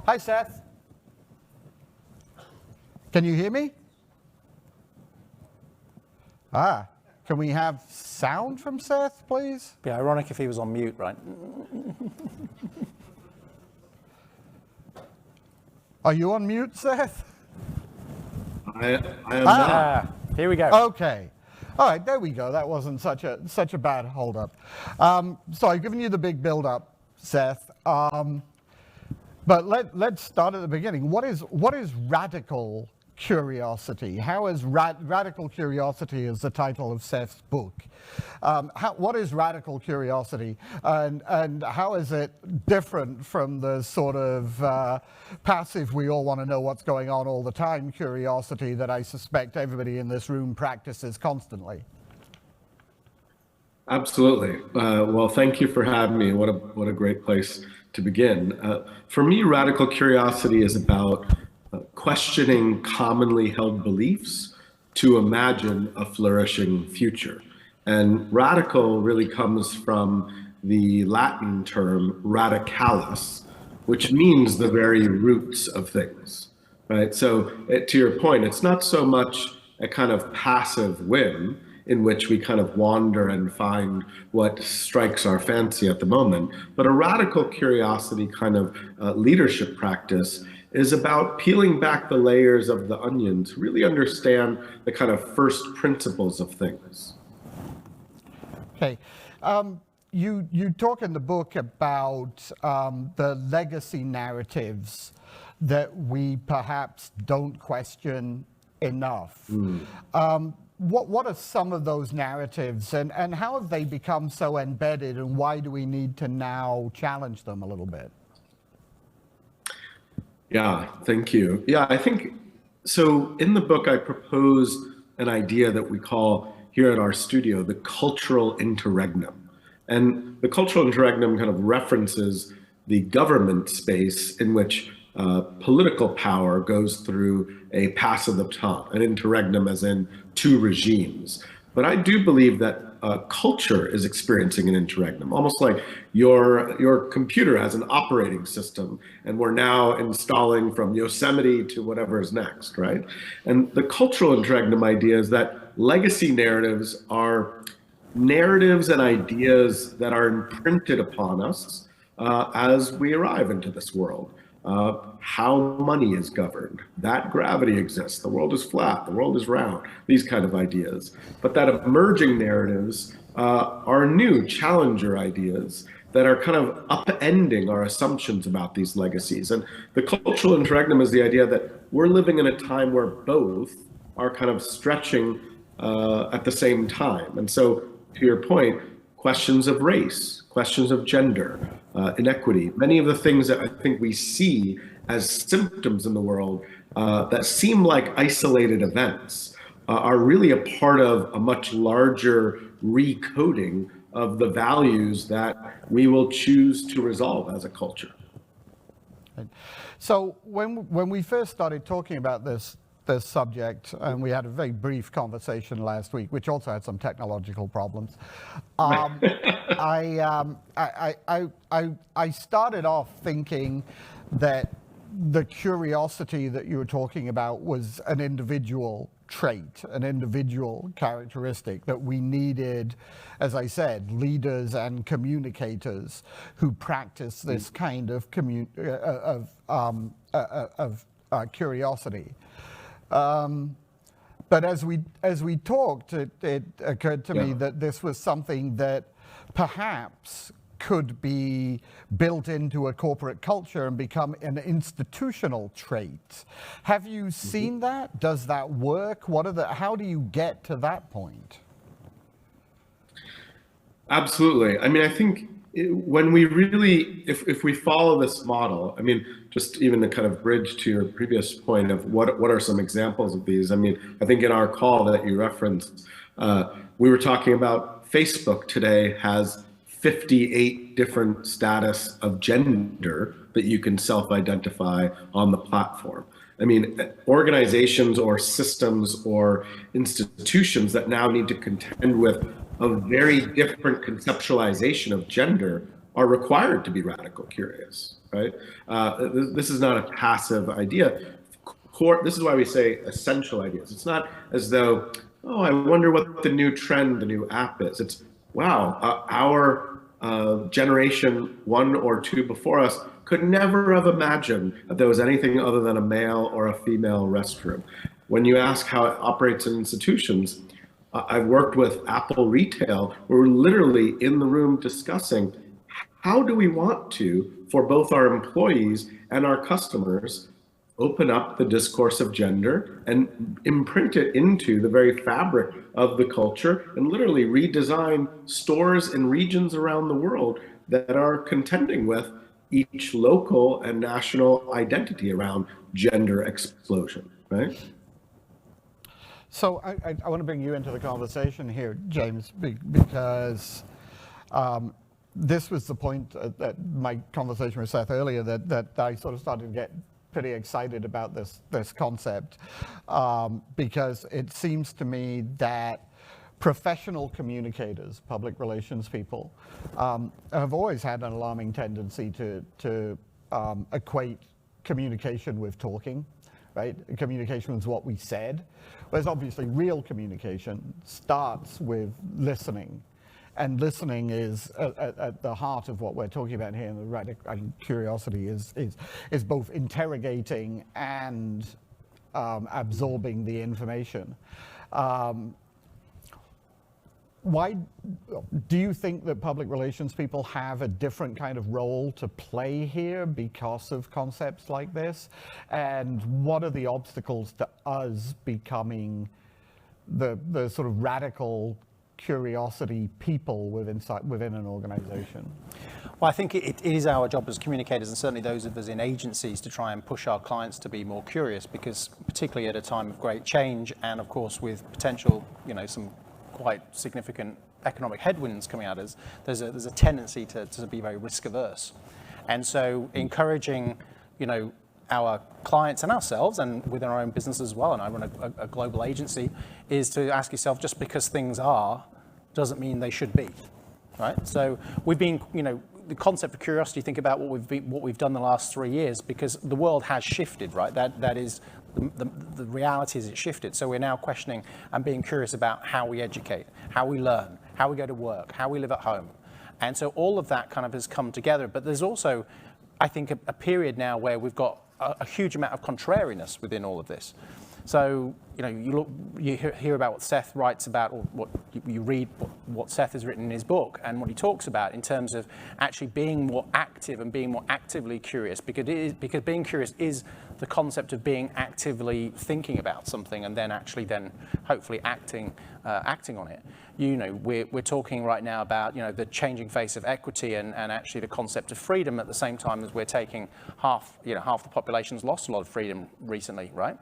Hi, Seth. Can you hear me? Can we have sound from Seth, please? Be ironic if he was on mute, right? Are you on mute, Seth? I am not. Here we go. Okay. All right, there we go. That wasn't such a bad holdup. So I've given you the big build-up, Seth. But let's start at the beginning. What is radical curiosity? How is radical curiosity is the title of Seth's book. What is radical curiosity, and how is it different from the sort of passive, we all want to know what's going on all the time curiosity that I suspect everybody in this room practices constantly? Absolutely. Well, thank you for having me. What a great place to begin. For me, radical curiosity is about questioning commonly held beliefs to imagine a flourishing future. And radical really comes from the Latin term radicalis, which means the very roots of things, right? So to your point, it's not so much a kind of passive whim in which we kind of wander and find what strikes our fancy at the moment, but a radical curiosity kind of leadership practice is about peeling back the layers of the onion to really understand the kind of first principles of things. Okay. You talk in the book about the legacy narratives that we perhaps don't question enough. What are some of those narratives, and how have they become so embedded, and why do we need to now challenge them a little bit? Yeah, thank you. Yeah, I think, so in the book, I propose an idea that we call here at our studio, the cultural interregnum. And the cultural interregnum kind of references the government space in which political power goes through a pass of the baton, an interregnum as in two regimes. But I do believe that culture is experiencing an interregnum, almost like your computer has an operating system, and we're now installing from Yosemite to whatever is next, right? And the cultural interregnum idea is that legacy narratives are narratives and ideas that are imprinted upon us as we arrive into this world. How money is governed, that gravity exists, the world is flat, the world is round, these kind of ideas. But that emerging narratives are new challenger ideas that are kind of upending our assumptions about these legacies. And the cultural interregnum is the idea that we're living in a time where both are kind of stretching at the same time. And so, to your point, questions of race, questions of gender, inequity, many of the things that I think we see as symptoms in the world that seem like isolated events are really a part of a much larger recoding of the values that we will choose to resolve as a culture. So when we first started talking about this subject, and we had a very brief conversation last week, which also had some technological problems. I started off thinking that the curiosity that you were talking about was an individual trait, an individual characteristic that we needed, as I said, leaders and communicators who practice this kind of curiosity. But as we talked, it occurred to me that this was something that perhaps could be built into a corporate culture and become an institutional trait. Have you seen that? Does that work? How do you get to that point? Absolutely. I mean, I think when we really, if we follow this model, I mean, just even to kind of bridge to your previous point of what are some examples of these? I mean, I think in our call that you referenced, we were talking about Facebook today has 58 different status of gender that you can self-identify on the platform. I mean, organizations or systems or institutions that now need to contend with a very different conceptualization of gender are required to be radical curious, right? This is not a passive idea. This is why we say essential ideas. It's not as though, oh, I wonder what the new trend, the new app is. It's, wow, our generation 1 or 2 before us could never have imagined that there was anything other than a male or a female restroom. When you ask how it operates in institutions, I've worked with Apple Retail. We're literally in the room discussing how do we want to, for both our employees and our customers, open up the discourse of gender and imprint it into the very fabric of the culture and literally redesign stores in regions around the world that are contending with each local and national identity around gender explosion, right? So I want to bring you into the conversation here, James, because this was the point that my conversation with Seth earlier that I sort of started to get pretty excited about this concept because it seems to me that professional communicators, public relations people, have always had an alarming tendency to equate communication with talking, right? Communication is what we said, whereas obviously real communication starts with listening. And listening is at the heart of what we're talking about here. And the radical curiosity is both interrogating and absorbing the information. Why do you think that public relations people have a different kind of role to play here because of concepts like this? And what are the obstacles to us becoming the sort of radical curiosity people within an organization? Well, I think it is our job as communicators, and certainly those of us in agencies, to try and push our clients to be more curious, because particularly at a time of great change and of course with potential, some quite significant economic headwinds coming at us, there's a tendency to be very risk averse. And so encouraging, our clients and ourselves, and within our own business as well, and I run a global agency, is to ask yourself, just because things are doesn't mean they should be, right? So we've been, the concept of curiosity, think about what we've done the last 3 years, because the world has shifted, right? That is the reality is it's shifted. So we're now questioning and being curious about how we educate, how we learn, how we go to work, how we live at home. And so all of that kind of has come together. But there's also, I think, a period now where we've got a huge amount of contrariness within all of this. So, you hear about what Seth writes about, or what you read what Seth has written in his book, and what he talks about in terms of actually being more active and being more actively curious, because being curious is the concept of being actively thinking about something and then hopefully acting on it. We're talking right now about the changing face of equity and actually the concept of freedom at the same time as we're taking half the population's lost a lot of freedom recently, right?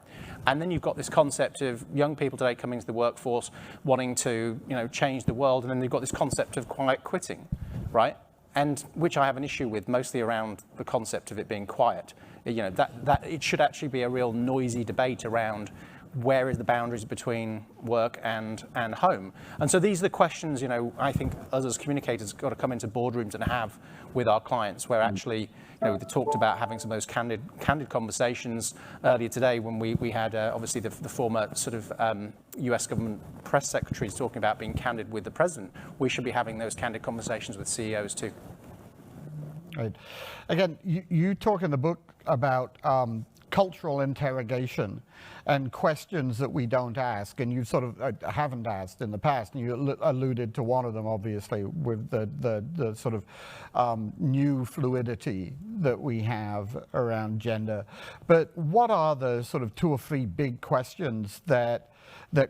And then you've got this concept of young people today coming to the workforce wanting to change the world, and then they've got this concept of quiet quitting, right? And which I have an issue with, mostly around the concept of it being quiet. That it should actually be a real noisy debate around where is the boundaries between work and home. And so these are the questions, I think us as communicators got to come into boardrooms and have with our clients, where actually, they talked about having some of those candid conversations earlier today when we had obviously the former sort of US government press secretaries talking about being candid with the president. We should be having those candid conversations with CEOs too. Right. Again, you talk in the book about cultural interrogation and questions that we don't ask, and you sort of haven't asked in the past, and you alluded to one of them, obviously, with the sort of new fluidity that we have around gender. But what are the sort of 2 or 3 big questions that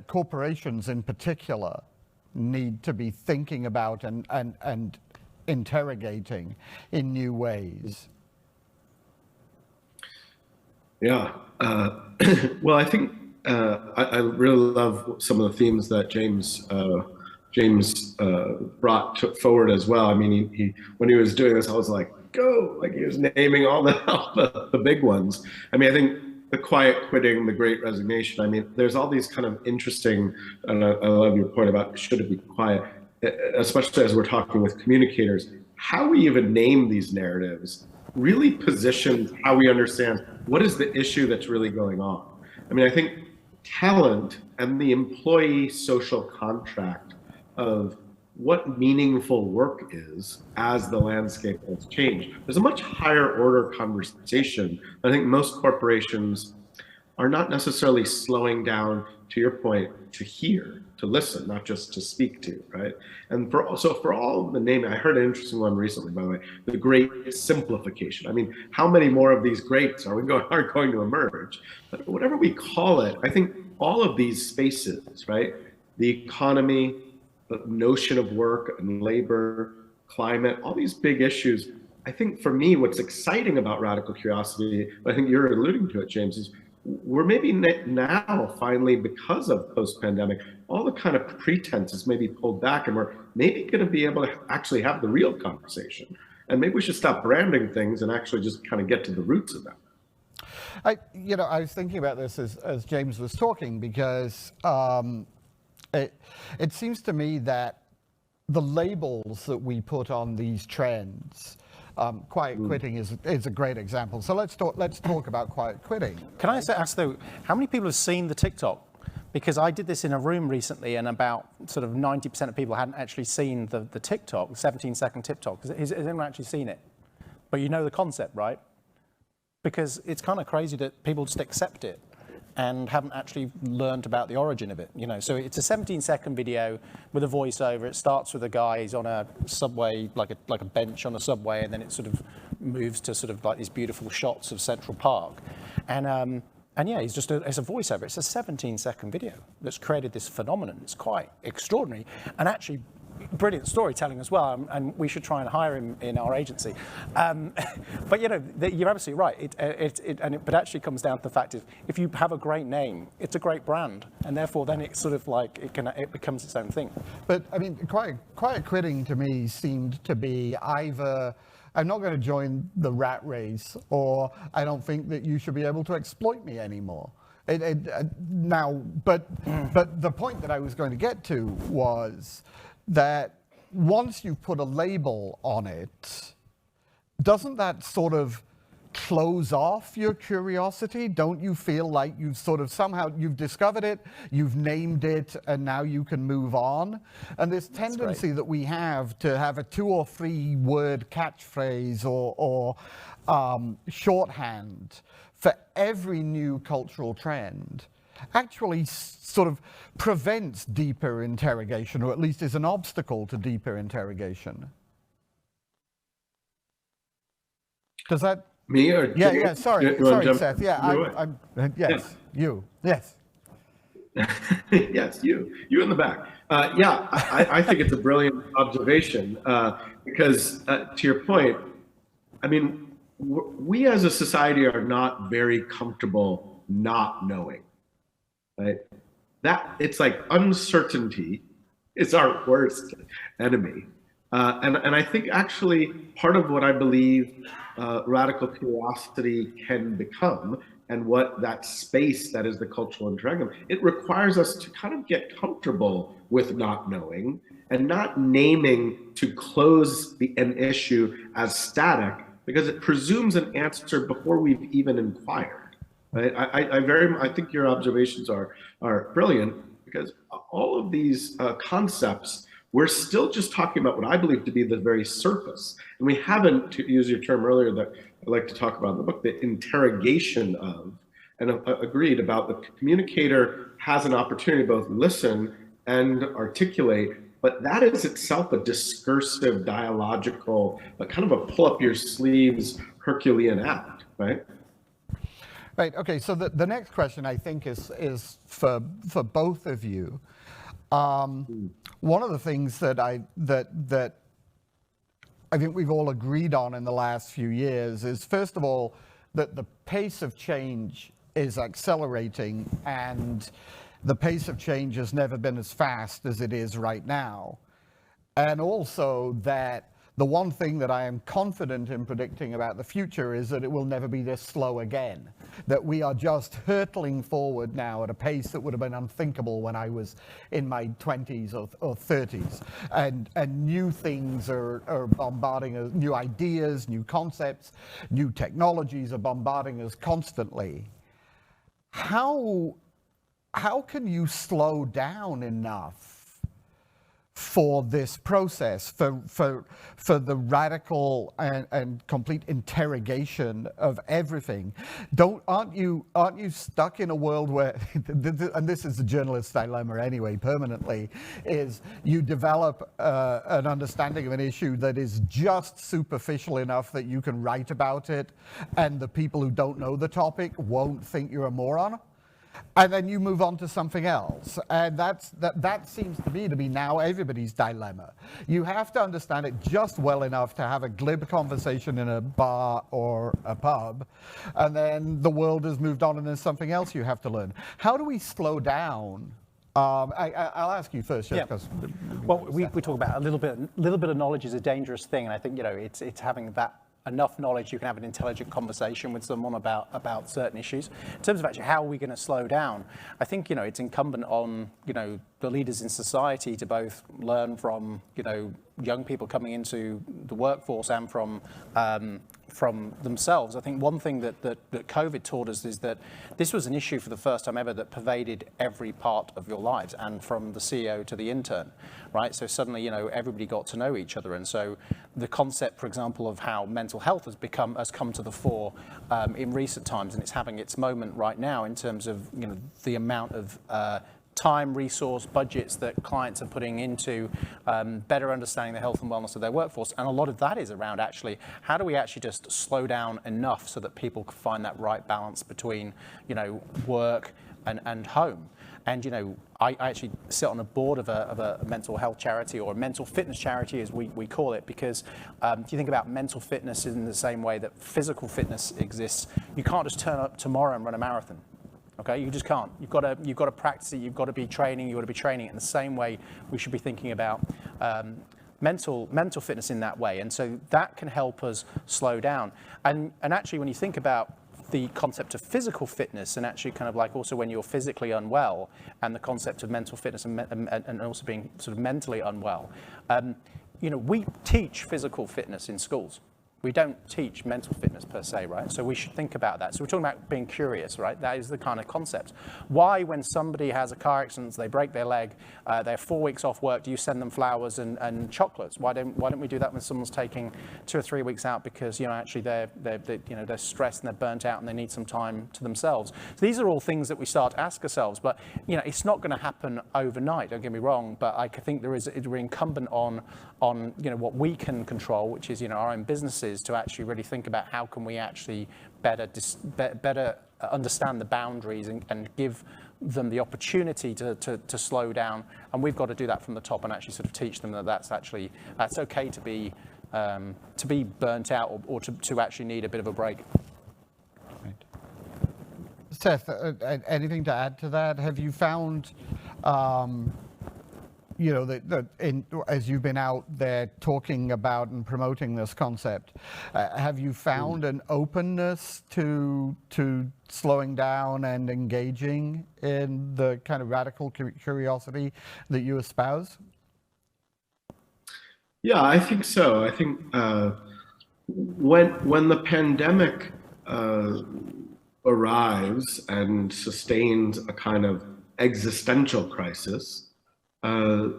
corporations in particular need to be thinking about and interrogating in new ways? Yeah. Well, I think I really love some of the themes that James brought forward as well. I mean, he when he was doing this, I was like, go! Like, he was naming all the big ones. I mean, I think the quiet quitting, the great resignation. I mean, there's all these kind of interesting, and I love your point about should it be quiet. especially as we're talking with communicators, how we even name these narratives really positions how we understand what is the issue that's really going on. I mean, I think talent and the employee social contract of what meaningful work is as the landscape has changed. There's a much higher order conversation. I think most corporations are not necessarily slowing down, to your point, to hear, to listen, not just to speak to, right? And for all the naming, I heard an interesting one recently, by the way, the great simplification. I mean, how many more of these greats aren't going to emerge? But whatever we call it, I think all of these spaces, right? The economy, the notion of work and labor, climate, all these big issues. I think for me, what's exciting about radical curiosity, I think you're alluding to it, James, is we're maybe now finally, because of post-pandemic, all the kind of pretenses may be pulled back, and we're maybe going to be able to actually have the real conversation. And maybe we should stop branding things and actually just kind of get to the roots of them. I was thinking about this as James was talking, because it seems to me that the labels that we put on these trends, quiet quitting is a great example. So let's talk about quiet quitting. Can I ask though, how many people have seen the TikTok? Because I did this in a room recently, and about sort of 90% of people hadn't actually seen the TikTok, 17-second TikTok. Has anyone actually seen it? But you know the concept, right? Because it's kind of crazy that people just accept it and haven't actually learned about the origin of it, So it's a 17-second video with a voiceover. It starts with a guy, he's on a subway, like a bench on a subway, and then it sort of moves to sort of like these beautiful shots of Central Park. And yeah, it's a voiceover. It's a 17-second video that's created this phenomenon. It's quite extraordinary, and actually brilliant storytelling as well, and we should try and hire him in our agency. But you're absolutely right. But actually comes down to the fact is, if you have a great name, it's a great brand, and therefore then it's sort of like it becomes its own thing. But I mean, quiet quitting to me seemed to be either I'm not going to join the rat race, or I don't think that you should be able to exploit me anymore. But the point that I was going to get to was that once you've put a label on it, doesn't that sort of close off your curiosity? Don't you feel like you've sort of you've discovered it, you've named it, and now you can move on? And this tendency that we have to have a 2 or 3 word catchphrase or shorthand for every new cultural trend actually sort of prevents deeper interrogation, or at least is an obstacle to deeper interrogation. Does that... Me or yeah, sorry, Seth. Yeah, I'm yes, yeah. You. Yes. Yes, you in the back. I think it's a brilliant observation, because to your point, I mean, we as a society are not very comfortable not knowing, right? That it's like uncertainty is our worst enemy. And I think actually part of what I believe radical curiosity can become, and what that space that is the cultural interregnum, it requires us to kind of get comfortable with not knowing and not naming to close an issue as static, because it presumes an answer before we've even inquired. Right? I think your observations are brilliant, because all of these concepts, we're still just talking about what I believe to be the very surface. And we haven't, to use your term earlier that I like to talk about in the book, the interrogation of, and agreed about the communicator has an opportunity to both listen and articulate, but that is itself a discursive, dialogical, kind of a pull up your sleeves Herculean act, right? Right, okay, so the next question I think is for both of you. One of the things that I think we've all agreed on in the last few years is, first of all, that the pace of change is accelerating, and the pace of change has never been as fast as it is right now. And also that The one thing that I am confident in predicting about the future is that it will never be this slow again, that we are just hurtling forward now at a pace that would have been unthinkable when I was in my 20s or 30s. And new things are bombarding us, new ideas, new concepts, new technologies are bombarding us constantly. How can you slow down enough for this process, for the radical and complete interrogation of everything? Aren't you stuck in a world where, and this is the journalist's dilemma anyway, permanently, is you develop an understanding of an issue that is just superficial enough that you can write about it, and the people who don't know the topic won't think you're a moron? And then you move on to something else. And that seems to me to be now everybody's dilemma. You have to understand it just well enough to have a glib conversation in a bar or a pub, and then the world has moved on and there's something else you have to learn. How do we slow down? I'll ask you first, just because. Well, we talk about a little bit of knowledge is a dangerous thing, and I think it's having that enough knowledge you can have an intelligent conversation with someone about certain issues. In terms of actually how are we going to slow down, I think it's incumbent on the leaders in society to both learn from young people coming into the workforce and from themselves. I think one thing that COVID taught us is that this was an issue for the first time ever that pervaded every part of your lives, and from the CEO to the intern, right? So suddenly, everybody got to know each other, and so the concept, for example, of how mental health has come to the fore in recent times, and it's having its moment right now in terms of the amount of time, resource, budgets that clients are putting into better understanding the health and wellness of their workforce. And a lot of that is around actually, how do we actually just slow down enough so that people can find that right balance between, work and home. And, I actually sit on a board of a mental health charity, or a mental fitness charity as we call it, because if you think about mental fitness in the same way that physical fitness exists, you can't just turn up tomorrow and run a marathon. Okay, you just can't. You've got to practice it. You've got to be training. You've got to be training it in the same way. We should be thinking about mental fitness in that way, and so that can help us slow down. And actually, when you think about the concept of physical fitness, and actually kind of like also when you're physically unwell, and the concept of mental fitness and also being sort of mentally unwell, we teach physical fitness in schools. We don't teach mental fitness per se, right? So we should think about that. So we're talking about being curious, right? That is the kind of concept. Why, when somebody has a car accident, they break their leg, they have 4 weeks off work, do you send them flowers and chocolates? Why don't we do that when someone's taking 2 or 3 weeks out because actually they're stressed and they're burnt out and they need some time to themselves? So these are all things that we start to ask ourselves, but it's not going to happen overnight. Don't get me wrong, but I think we're incumbent on what we can control, which is our own businesses, to actually really think about how can we actually better understand the boundaries and give them the opportunity to slow down. And we've got to do that from the top and actually sort of teach them that that's okay to be burnt out or to actually need a bit of a break. Right. Seth, anything to add to that? Have you found as you've been out there talking about and promoting this concept, have you found an openness to slowing down and engaging in the kind of radical curiosity that you espouse? Yeah, I think so. I think when the pandemic arrives and sustains a kind of existential crisis,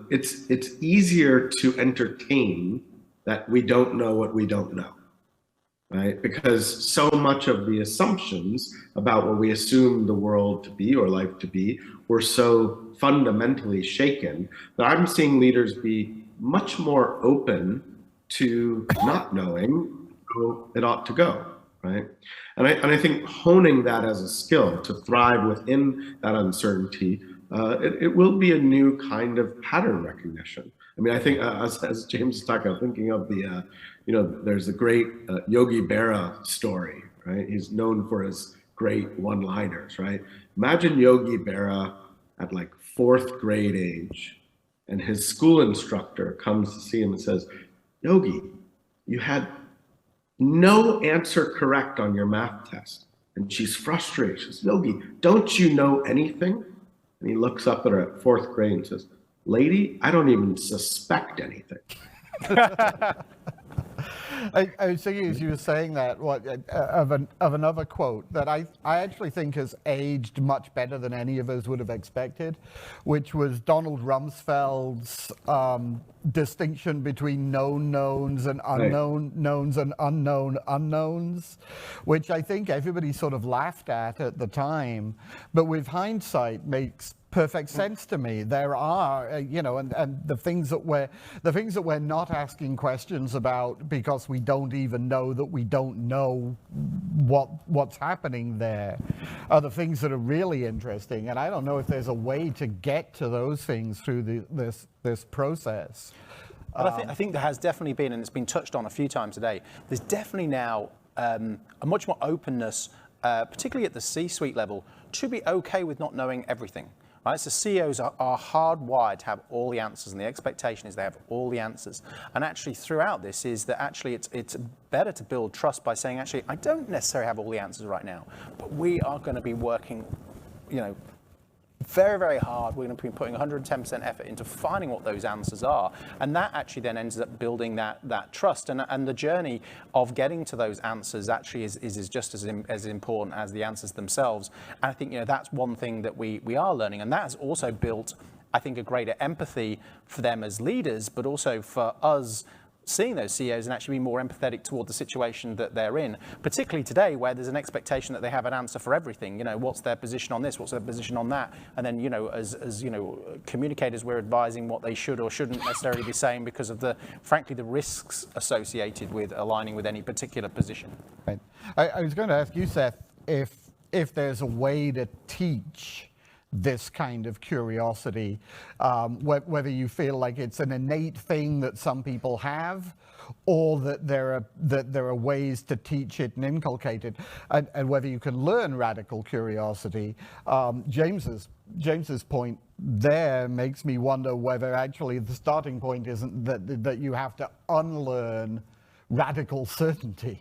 it's easier to entertain that we don't know what we don't know, right? Because so much of the assumptions about what we assume the world to be or life to be were so fundamentally shaken that I'm seeing leaders be much more open to not knowing how it ought to go, right? And I think honing that as a skill to thrive within that uncertainty, it will be a new kind of pattern recognition. I mean, I think as James is talking, I'm thinking of the, there's the great Yogi Berra story, right? He's known for his great one-liners, right? Imagine Yogi Berra at like 4th grade age, and his school instructor comes to see him and says, "Yogi, you had no answer correct on your math test. And she's frustrated. She says, Yogi, don't you know anything? And he looks up at her at fourth grade and says, lady, I don't even suspect anything. I was thinking as you were saying that of another quote that I actually think has aged much better than any of us would have expected, which was Donald Rumsfeld's distinction between known knowns and unknown knowns and unknown unknowns, which I think everybody sort of laughed at the time, but with hindsight makes perfect sense to me. There are, and the things that we're not asking questions about because we don't even know that we don't know what's happening there are the things that are really interesting. And I don't know if there's a way to get to those things through this process. But I think there has definitely been, and it's been touched on a few times today, there's definitely now a much more openness, particularly at the C-suite level, to be okay with not knowing everything. Right? So CEOs are hardwired to have all the answers, and the expectation is they have all the answers. And actually throughout this is that actually it's better to build trust by saying, actually, I don't necessarily have all the answers right now, but we are going to be working, very, very hard. We're going to be putting 110% effort into finding what those answers are. And that actually then ends up building that trust. And the journey of getting to those answers actually is just as important as the answers themselves. And I think, that's one thing that we are learning. And that has also built, I think, a greater empathy for them as leaders, but also for us seeing those CEOs and actually be more empathetic toward the situation that they're in, particularly today where there's an expectation that they have an answer for everything. What's their position on this? What's their position on that? And then, as communicators, we're advising what they should or shouldn't necessarily be saying because of frankly, the risks associated with aligning with any particular position. Right. I was going to ask you, Seth, if there's a way to teach this kind of curiosity, whether you feel like it's an innate thing that some people have, or that there are ways to teach it and inculcate it, and whether you can learn radical curiosity. James's point there makes me wonder whether actually the starting point isn't that you have to unlearn radical certainty.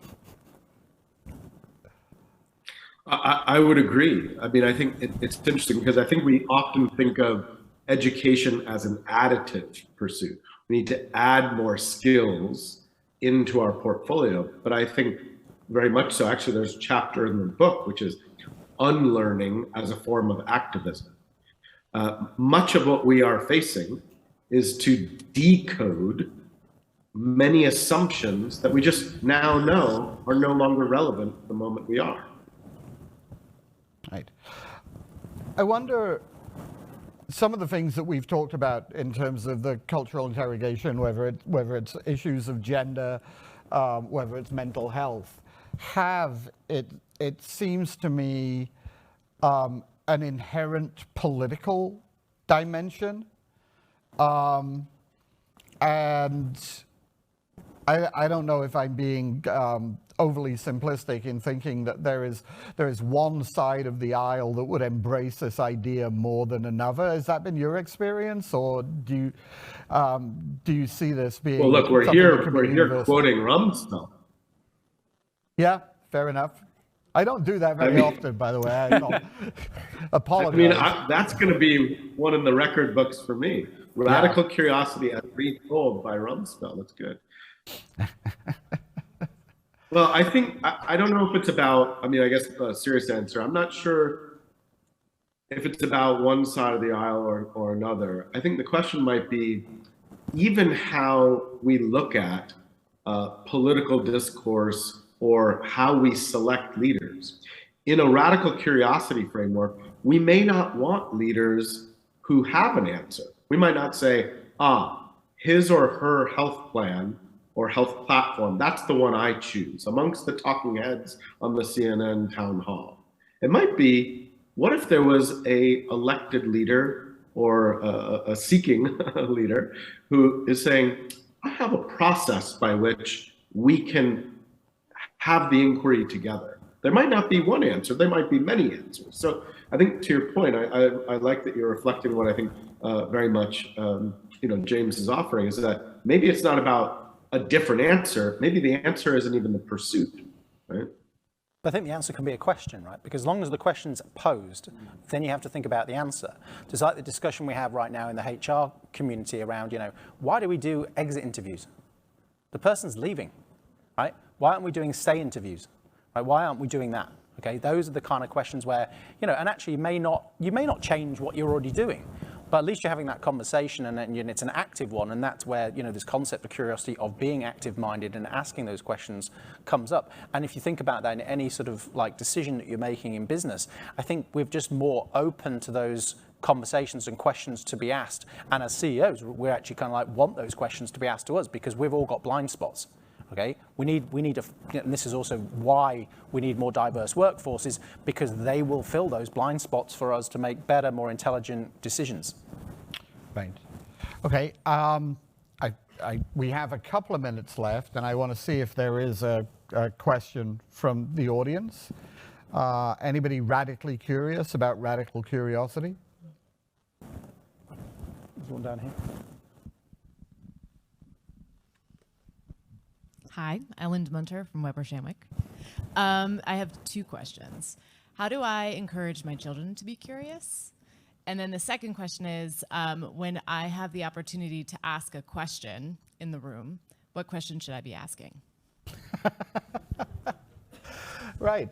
I would agree. I mean, I think it's interesting because I think we often think of education as an additive pursuit. We need to add more skills into our portfolio. But I think very much so, actually, there's a chapter in the book, which is unlearning as a form of activism. Much of what we are facing is to decode many assumptions that we just now know are no longer relevant the moment we are. Right. I wonder, some of the things that we've talked about in terms of the cultural interrogation, whether it's issues of gender, whether it's mental health, it seems to me, an inherent political dimension, and I don't know if I'm being overly simplistic in thinking that there is one side of the aisle that would embrace this idea more than another. Has that been your experience, or do you see this being? Well, look, we're here quoting Rumsfeld. Yeah, fair enough. I don't do that very often, by the way. I don't apologize. I mean, that's going to be one in the record books for me. Radical Curiosity as retold by Rumsfeld. That's good. Well, I think, I don't know if it's about, I mean, I guess a serious answer. I'm not sure if it's about one side of the aisle or another. I think the question might be even how we look at political discourse or how we select leaders. In a radical curiosity framework, we may not want leaders who have an answer. We might not say, his or her health plan or health platform, that's the one I choose amongst the talking heads on the CNN town hall. It might be, what if there was a elected leader or a seeking leader who is saying, I have a process by which we can have the inquiry together. There might not be one answer, there might be many answers. So I think to your point, I like that you're reflecting what I think very much James is offering, is that maybe it's not about a different answer, maybe the answer isn't even the pursuit, right? But I think the answer can be a question, right? Because as long as the question's posed, then you have to think about the answer. Just like the discussion we have right now in the HR community around, why do we do exit interviews? The person's leaving, right? Why aren't we doing stay interviews? Right? Why aren't we doing that? Okay, those are the kind of questions where, and actually you may not change what you're already doing, but at least you're having that conversation, and it's an active one, and that's where, this concept of curiosity, of being active-minded and asking those questions comes up. And if you think about that in any sort of decision that you're making in business, I think we're just more open to those conversations and questions to be asked. And as CEOs, we're actually kind of want those questions to be asked to us, because we've all got blind spots. Okay, we need and this is also why we need more diverse workforces, because they will fill those blind spots for us to make better, more intelligent decisions. Right. Okay. We have a couple of minutes left, and I want to see if there is a question from the audience. Anybody radically curious about radical curiosity? There's one down here. Hi, Ellen Munter from Weber Shandwick. I have 2 questions. How do I encourage my children to be curious? And then the second question is, when I have the opportunity to ask a question in the room, what question should I be asking? Right.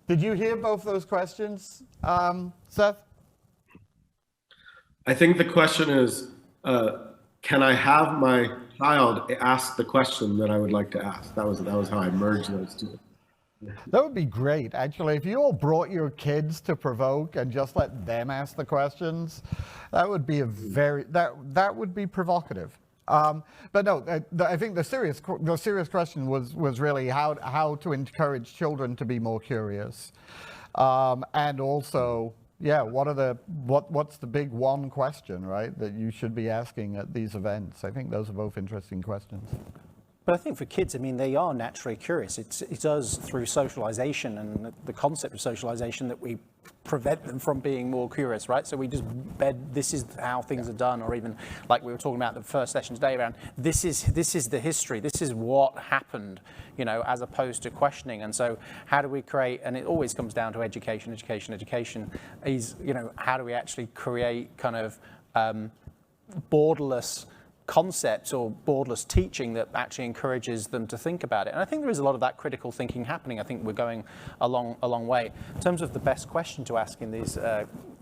Did you hear both those questions, Seth? I think the question is, can I have my child ask the question that I would like to ask? That was how I merged those two. That would be great, actually. If you all brought your kids to Provoke and just let them ask the questions, that would be that would be provocative. But no, I think the serious question was really how to encourage children to be more curious, and also, what's the big one question, right, that you should be asking at these events? I think those are both interesting questions. But I think for kids, they are naturally curious. It's us through socialization and the concept of socialization that we prevent them from being more curious, right? So we just this is how things are done, or even like we were talking about the first session today around this is the history, this is what happened, as opposed to questioning. And so how do we create, and it always comes down to education is, how do we actually create kind of borderless concepts or borderless teaching that actually encourages them to think about it. And I think there is a lot of that critical thinking happening. I think we're going a long way. In terms of the best question to ask in this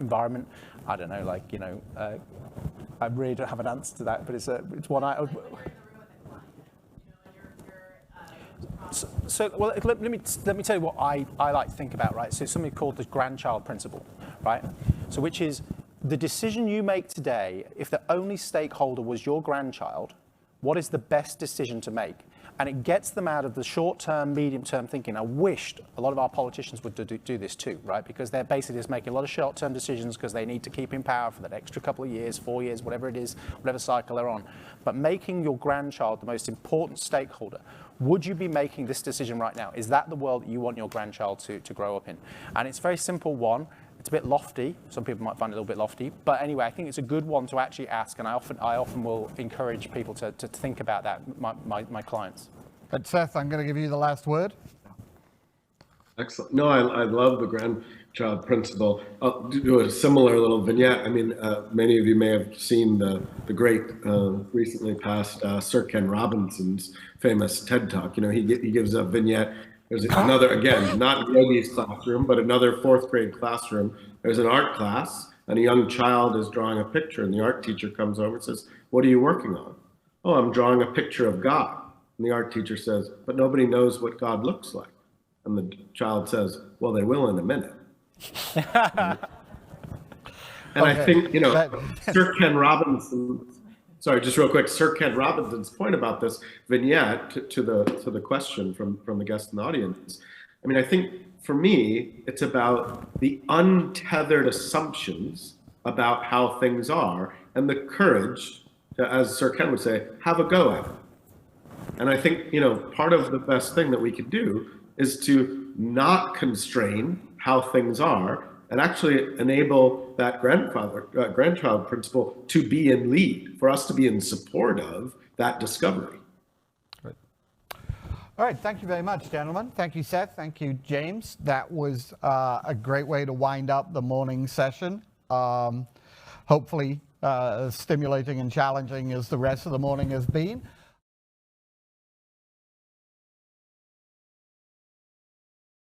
environment, I don't know, I really don't have an answer to that, but it's one I... Well, let me tell you what I like to think about, right? So it's something called the grandchild principle, right? So which is, the decision you make today, if the only stakeholder was your grandchild, what is the best decision to make? And it gets them out of the short-term, medium-term thinking. I wished a lot of our politicians would do this too, right? Because they're basically just making a lot of short-term decisions because they need to keep in power for that extra couple of years, 4 years, whatever it is, whatever cycle they're on. But making your grandchild the most important stakeholder, would you be making this decision right now? Is that the world that you want your grandchild to grow up in? And it's a very simple one. It's a bit lofty. Some people might find it a little bit lofty, but anyway, I think it's a good one to actually ask, and I often will encourage people to think about that, my clients. But Seth, I'm going to give you the last word. Excellent. No, I love the grandchild principle. I'll do a similar little vignette. Many of you may have seen the great, recently passed Sir Ken Robinson's famous TED Talk. He gives a vignette. There's another, again, not Yogi's classroom, but another 4th grade classroom. There's an art class, and a young child is drawing a picture, and the art teacher comes over and says, "What are you working on?" "Oh, I'm drawing a picture of God." And the art teacher says, "But nobody knows what God looks like." And the child says, "Well, they will in a minute." And I think, Sir Ken Robinson, sorry, just real quick, Sir Ken Robinson's point about this vignette to the question from the guest in the audience. I think for me, it's about the untethered assumptions about how things are and the courage to, as Sir Ken would say, have a go at it. And I think, part of the best thing that we can do is to not constrain how things are and actually enable that grandchild principle to be in lead, for us to be in support of that discovery. Great. All right, thank you very much, gentlemen. Thank you, Seth. Thank you, James. That was a great way to wind up the morning session. Hopefully, stimulating and challenging as the rest of the morning has been.